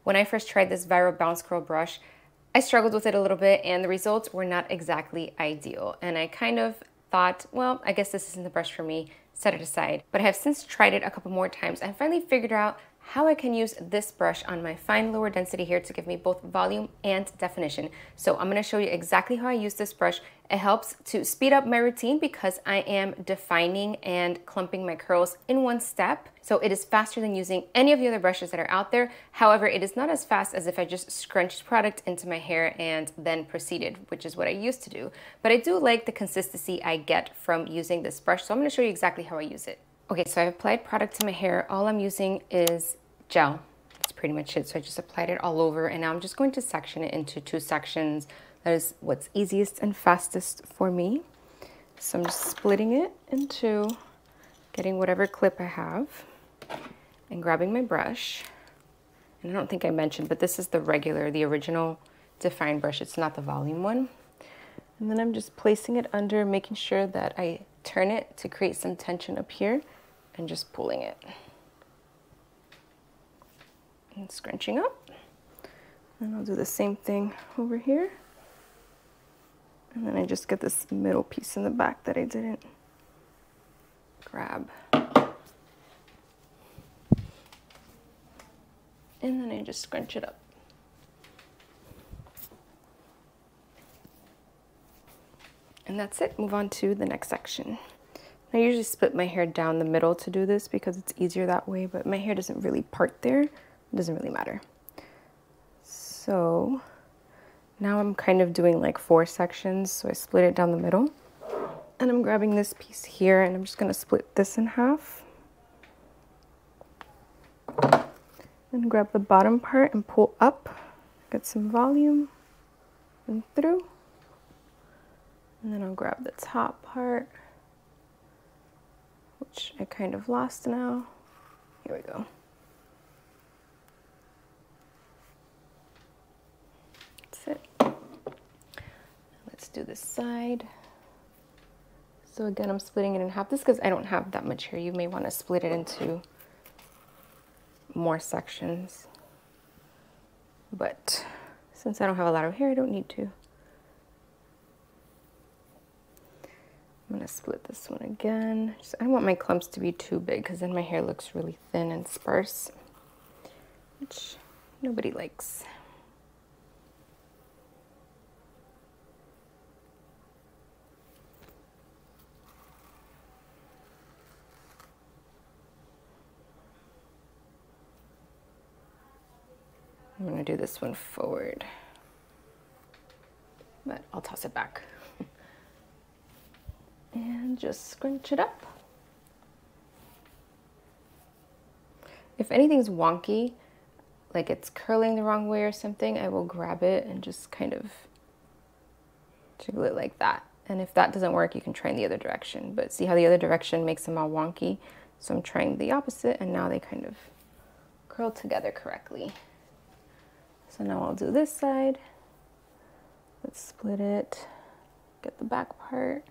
When I first tried this viral bounce curl brush, I struggled with it a little bit and the results were not exactly ideal. And I kind of thought, well, I guess this isn't the brush for me, set it aside. But I have since tried it a couple more times and finally figured out how I can use this brush on my fine lower density hair to give me both volume and definition. So I'm gonna show you exactly how I use this brush. It helps to speed up my routine because I am defining and clumping my curls in one step. So it is faster than using any of the other brushes that are out there. However, it is not as fast as if I just scrunched product into my hair and then proceeded, which is what I used to do. But I do like the consistency I get from using this brush. So I'm gonna show you exactly how I use it. Okay, so I've applied product to my hair. All I'm using is gel. That's pretty much it. So I just applied it all over and now I'm just going to section it into 2 sections. That is what's easiest and fastest for me. So I'm just splitting it into getting whatever clip I have and grabbing my brush. And I don't think I mentioned, but this is the regular, the original defined brush. It's not the volume one. And then I'm just placing it under, making sure that I turn it to create some tension up here and just pulling it. And scrunching up. And I'll do the same thing over here. And then I just get this middle piece in the back that I didn't grab. And then I just scrunch it up. And that's it. Move on to the next section. I usually split my hair down the middle to do this because it's easier that way, but my hair doesn't really part there. It doesn't really matter. So now I'm kind of doing like 4 sections. So I split it down the middle and I'm grabbing this piece here and I'm just going to split this in half. And grab the bottom part and pull up, get some volume and through. And then I'll grab the top part, which I kind of lost now. Here we go. That's it. Let's do this side. So again, I'm splitting it in half. This is because I don't have that much hair. You may want to split it into more sections. But since I don't have a lot of hair, I don't need to. I'm going to split this one again. I don't want my clumps to be too big because then my hair looks really thin and sparse, which nobody likes. I'm going to do this one forward, but I'll toss it back. And just scrunch it up. If anything's wonky, like it's curling the wrong way or something, I will grab it and just kind of jiggle it like that. And if that doesn't work, you can try in the other direction. But see how the other direction makes them all wonky? So I'm trying the opposite and now they kind of curl together correctly. So now I'll do this side. Let's split it, get the back part.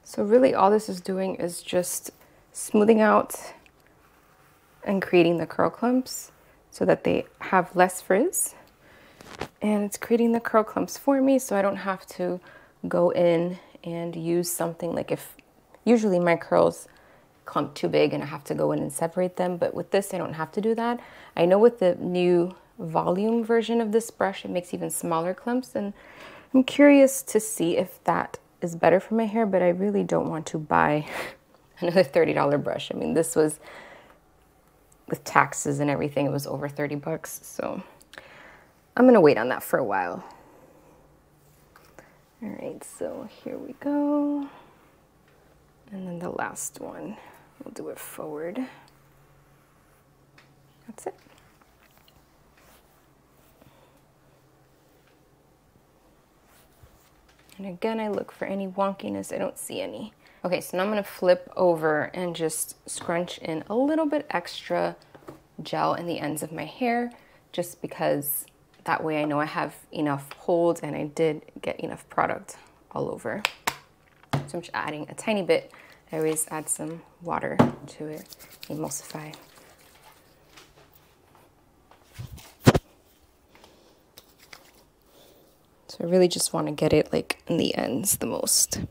So really all this is doing is just smoothing out and creating the curl clumps so that they have less frizz. And it's creating the curl clumps for me so I don't have to go in and use something like if usually my curls clump too big and I have to go in and separate them, but with this I don't have to do that. I know with the new volume version of this brush it makes even smaller clumps and I'm curious to see if that is better for my hair, but I really don't want to buy another $30 brush. I mean, this was with taxes and everything, it was over 30 bucks. So I'm gonna wait on that for a while. All right, so here we go. And then the last one, we'll do it forward. That's it. And again, I look for any wonkiness. I don't see any. Okay, so now I'm gonna flip over and just scrunch in a little bit extra gel in the ends of my hair, just because That way I know I have enough hold and I did get enough product all over. So I'm just adding a tiny bit. I always add some water to it, emulsify. So I really just want to get it like in the ends the most.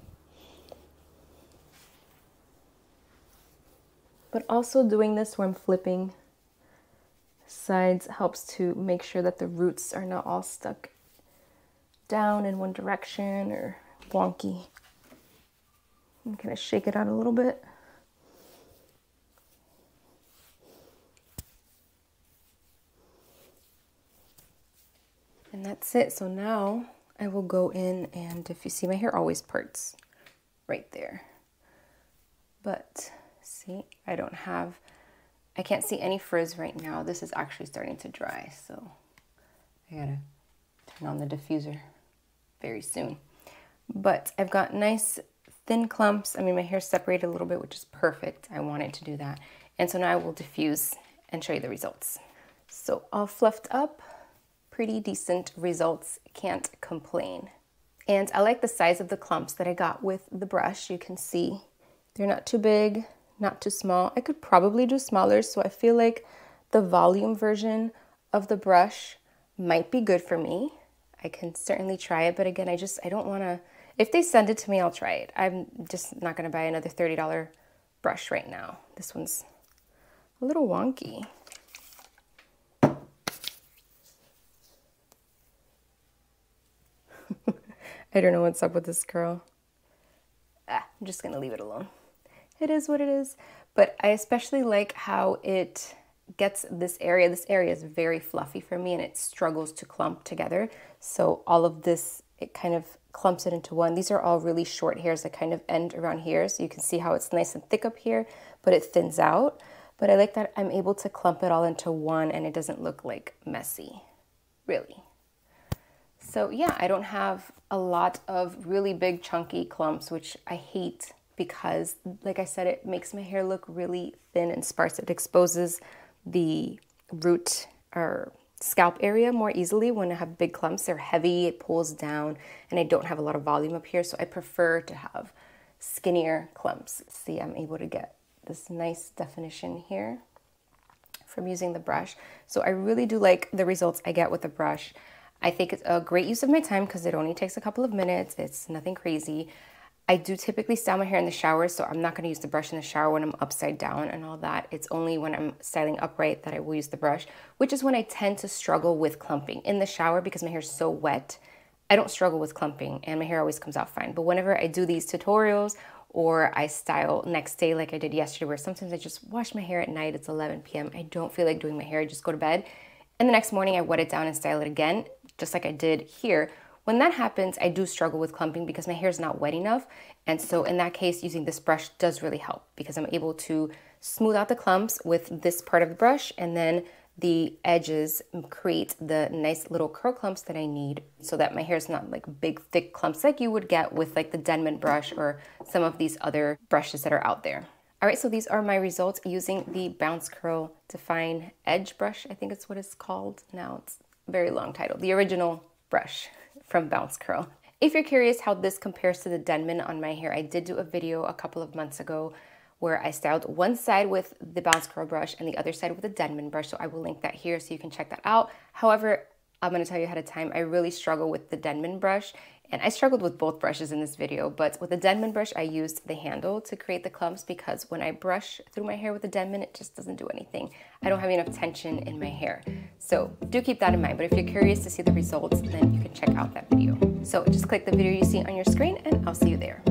But also doing this where I'm flipping sides helps to make sure that the roots are not all stuck down in one direction or wonky. I'm gonna shake it out a little bit. And that's it. So now I will go in, and if you see, my hair always parts right there. But see, I can't see any frizz right now. This is actually starting to dry, so I gotta turn on the diffuser very soon. But I've got nice thin clumps. I mean, my hair's separated a little bit, which is perfect. I wanted to do that. And so now I will diffuse and show you the results. So all fluffed up, pretty decent results, can't complain. And I like the size of the clumps that I got with the brush. You can see they're not too big, not too small. I could probably do smaller, so I feel like the volume version of the brush might be good for me. I can certainly try it, but again, I don't want to, if they send it to me, I'll try it. I'm just not going to buy another $30 brush right now. This one's a little wonky. I don't know what's up with this curl. I'm just going to leave it alone. It is what it is. But I especially like how it gets this area. This area is very fluffy for me and it struggles to clump together. So all of this, it kind of clumps it into one. These are all really short hairs that kind of end around here. So you can see how it's nice and thick up here, but it thins out. But I like that I'm able to clump it all into one and it doesn't look like messy, really. So yeah, I don't have a lot of really big chunky clumps, which I hate because, like I said, it makes my hair look really thin and sparse. It exposes the root or scalp area more easily when I have big clumps. They're heavy, it pulls down, and I don't have a lot of volume up here, so I prefer to have skinnier clumps. See, I'm able to get this nice definition here from using the brush. So I really do like the results I get with the brush. I think it's a great use of my time because it only takes a couple of minutes. It's nothing crazy. I do typically style my hair in the shower, so I'm not going to use the brush in the shower when I'm upside down and all that. It's only when I'm styling upright that I will use the brush, which is when I tend to struggle with clumping. In the shower, because my hair is so wet, I don't struggle with clumping and my hair always comes out fine. But whenever I do these tutorials or I style next day like I did yesterday, where sometimes I just wash my hair at night, it's 11 p.m., I don't feel like doing my hair, I just go to bed. And the next morning I wet it down and style it again, just like I did here. When that happens, I do struggle with clumping because my hair is not wet enough. And so in that case, using this brush does really help because I'm able to smooth out the clumps with this part of the brush, and then the edges create the nice little curl clumps that I need so that my hair is not like big, thick clumps like you would get with like the Denman brush or some of these other brushes that are out there. All right, so these are my results using the Bounce Curl Define Edge brush. I think it's what it's called now. It's a very long title. The original brush from Bounce Curl. If you're curious how this compares to the Denman on my hair, I did do a video a couple of months ago where I styled one side with the Bounce Curl brush and the other side with the Denman brush, so I will link that here so you can check that out. However, I'm going to tell you ahead of time, I really struggle with the Denman brush, and I struggled with both brushes in this video, but with the Denman brush, I used the handle to create the clumps because when I brush through my hair with the Denman, it just doesn't do anything. I don't have enough tension in my hair. So do keep that in mind, but if you're curious to see the results, then you can check out that video. So just click the video you see on your screen and I'll see you there.